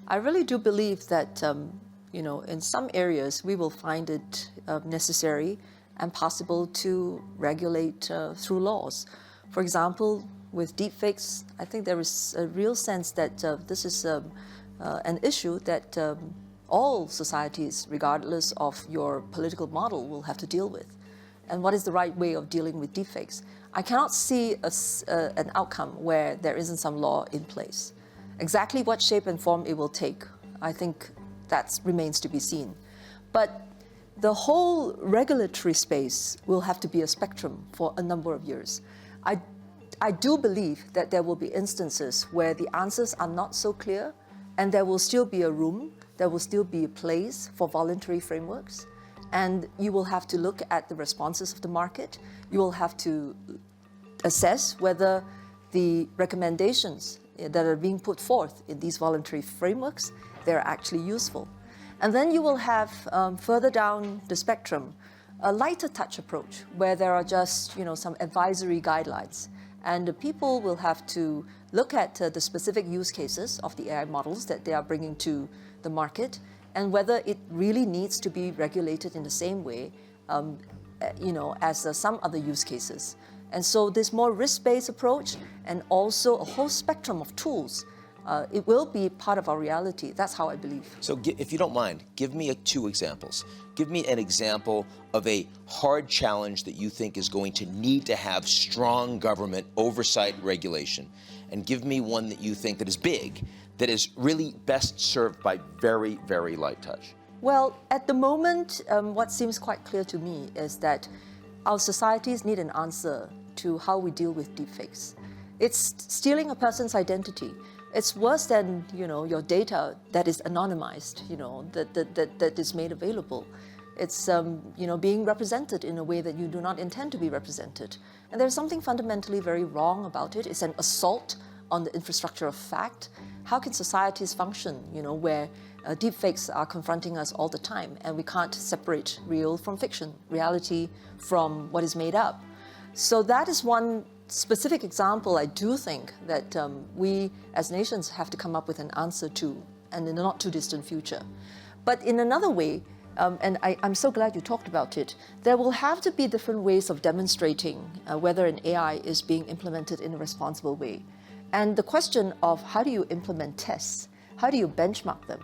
I really do believe that, in some areas we will find it necessary and possible to regulate through laws. For example, with deepfakes, I think there is a real sense that this is an issue that all societies, regardless of your political model, will have to deal with. And what is the right way of dealing with deepfakes? I cannot see an outcome where there isn't some law in place. Exactly what shape and form it will take, I think that remains to be seen. But the whole regulatory space will have to be a spectrum for a number of years. I do believe that there will be instances where the answers are not so clear, and there will still be a room, there will still be a place for voluntary frameworks, and you will have to look at the responses of the market. You will have to assess whether the recommendations that are being put forth in these voluntary frameworks, they're actually useful. And then you will have further down the spectrum a lighter touch approach where there are just some advisory guidelines, and the people will have to look at the specific use cases of the AI models that they are bringing to the market, and whether it really needs to be regulated in the same way as some other use cases. And so this more risk-based approach and also a whole spectrum of tools, it will be part of our reality. That's how I believe. So if you don't mind, give me two examples. Give me an example of a hard challenge that you think is going to need to have strong government oversight regulation. And give me one that you think that is big, that is really best served by very, very light touch. Well, at the moment, what seems quite clear to me is that our societies need an answer to how we deal with deepfakes. It's stealing a person's identity. It's worse than your data that is anonymized, that is made available. It's being represented in a way that you do not intend to be represented. And there's something fundamentally very wrong about it. It's an assault on the infrastructure of fact. How can societies function, where deepfakes are confronting us all the time and we can't separate real from fiction, reality from what is made up? So that is one specific example I do think that we as nations have to come up with an answer to, and in the not too distant future. But in another way, and I'm so glad you talked about it, there will have to be different ways of demonstrating whether an AI is being implemented in a responsible way. And the question of how do you implement tests, how do you benchmark them,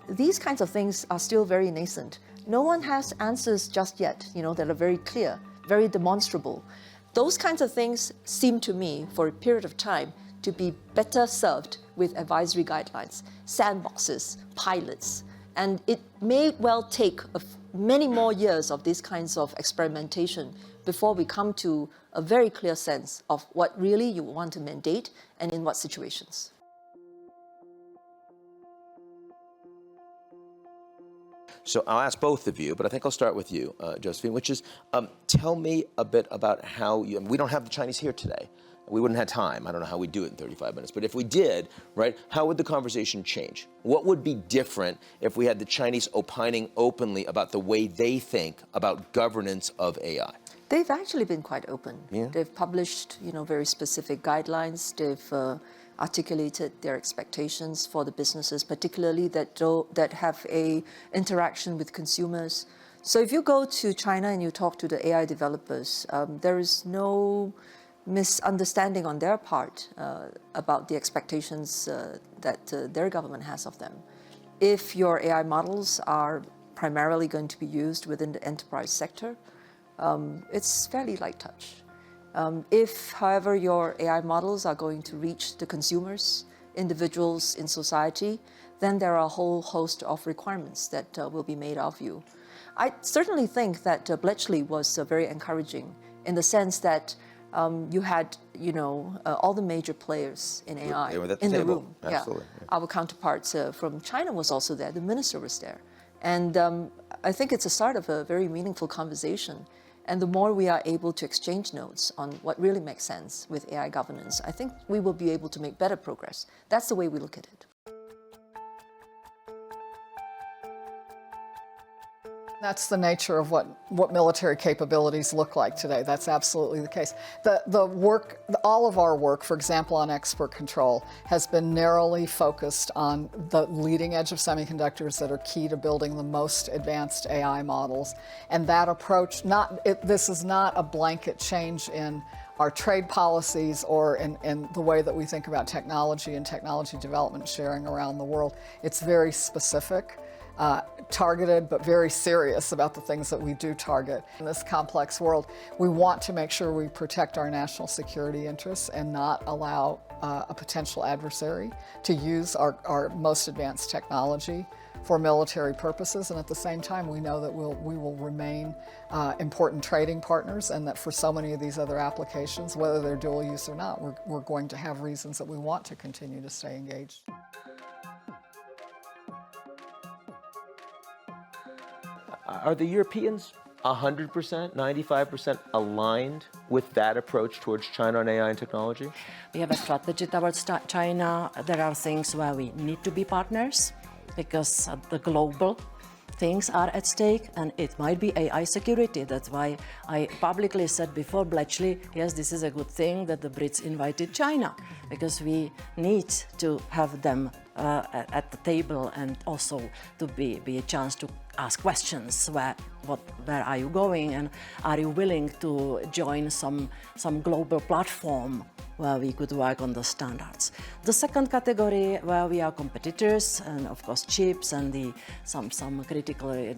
these kinds of things are still very nascent. No one has answers just yet, that are very clear, very demonstrable. Those kinds of things seem to me, for a period of time, to be better served with advisory guidelines, sandboxes, pilots. And it may well take many more years of these kinds of experimentation before we come to a very clear sense of what really you want to mandate and in what situations. So I'll ask both of you, but I think I'll start with you, Josephine, which is, tell me a bit about how we don't have the Chinese here today. We wouldn't have time. I don't know how we'd do it in 35 minutes. But if we did, right, how would the conversation change? What would be different if we had the Chinese opining openly about the way they think about governance of AI? They've actually been quite open. Yeah. They've published, very specific guidelines. They've articulated their expectations for the businesses, particularly that have a interaction with consumers. So if you go to China and you talk to the AI developers, there is no misunderstanding on their part about the expectations that their government has of them. If your AI models are primarily going to be used within the enterprise sector, it's fairly light touch. If, however, your AI models are going to reach the consumers, individuals in society, then there are a whole host of requirements that will be made of you. I certainly think that Bletchley was very encouraging in the sense that you had, all the major players in AI in the room. Absolutely. Yeah. Our counterparts from China was also there. The minister was there. And I think it's a start of a very meaningful conversation. And the more we are able to exchange notes on what really makes sense with AI governance, I think we will be able to make better progress. That's the way we look at it. That's the nature of what military capabilities look like today. That's absolutely the case. All of our work, for example, on export control, has been narrowly focused on the leading edge of semiconductors that are key to building the most advanced AI models. And that approach, this is not a blanket change in our trade policies or in the way that we think about technology and technology development sharing around the world. It's very specific. Targeted, but very serious about the things that we do target. In this complex world, we want to make sure we protect our national security interests and not allow a potential adversary to use our most advanced technology for military purposes. And at the same time, we know that we will remain important trading partners, and that for so many of these other applications, whether they're dual use or not, we're going to have reasons that we want to continue to stay engaged. Are the Europeans 100%, 95% aligned with that approach towards China and AI and technology? We have a strategy towards China. There are things where we need to be partners because the global things are at stake, and it might be AI security. That's why I publicly said before Bletchley, yes, this is a good thing that the Brits invited China, because we need to have them at the table, and also to be a chance to ask questions. Where are you going, and are you willing to join some global platform where we could work on the standards? The second category where we are competitors, and of course chips and some critical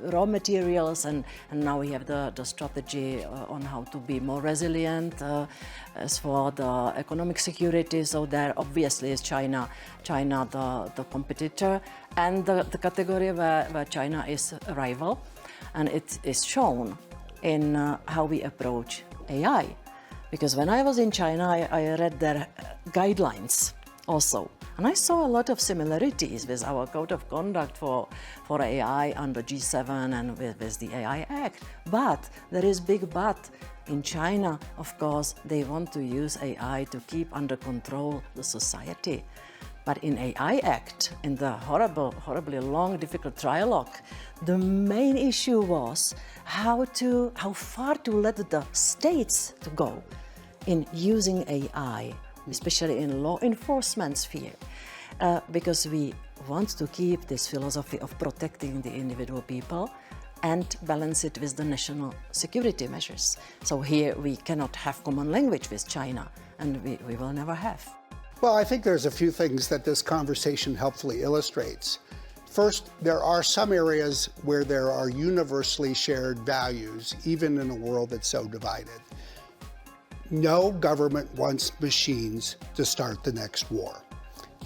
raw materials, and now we have the strategy on how to be more resilient as for the economic security. So there obviously is China the competitor, and the category where China is a rival, and it is shown in how we approach AI. Because when I was in China, I read their guidelines also, and I saw a lot of similarities with our code of conduct for AI under G7 and with the AI Act. But there is big but. In China, of course, they want to use AI to keep under control the society. But in AI Act, in the horribly long, difficult trialogue, the main issue was how far to let the states to go in using AI, especially in law enforcement sphere, because we want to keep this philosophy of protecting the individual people and balance it with the national security measures. So here we cannot have common language with China, and we will never have. Well, I think there's a few things that this conversation helpfully illustrates. First, there are some areas where there are universally shared values, even in a world that's so divided. No government wants machines to start the next war,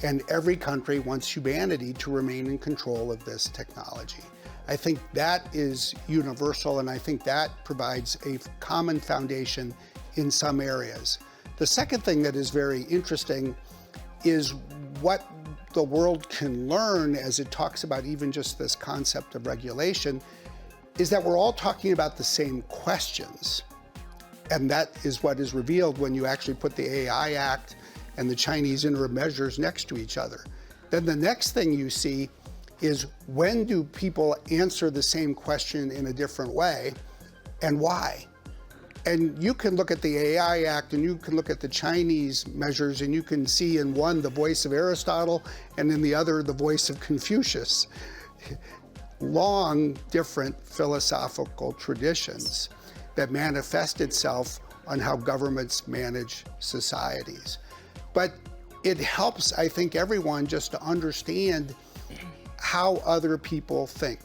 and every country wants humanity to remain in control of this technology. I think that is universal, and I think that provides a common foundation in some areas. The second thing that is very interesting is what the world can learn as it talks about even just this concept of regulation, is that we're all talking about the same questions. And that is what is revealed when you actually put the AI Act and the Chinese interim measures next to each other. Then the next thing you see is, when do people answer the same question in a different way, and why? And you can look at the AI Act and you can look at the Chinese measures, and you can see in one the voice of Aristotle and in the other the voice of Confucius. Long different philosophical traditions that manifest itself on how governments manage societies. But it helps, I think, everyone just to understand how other people think.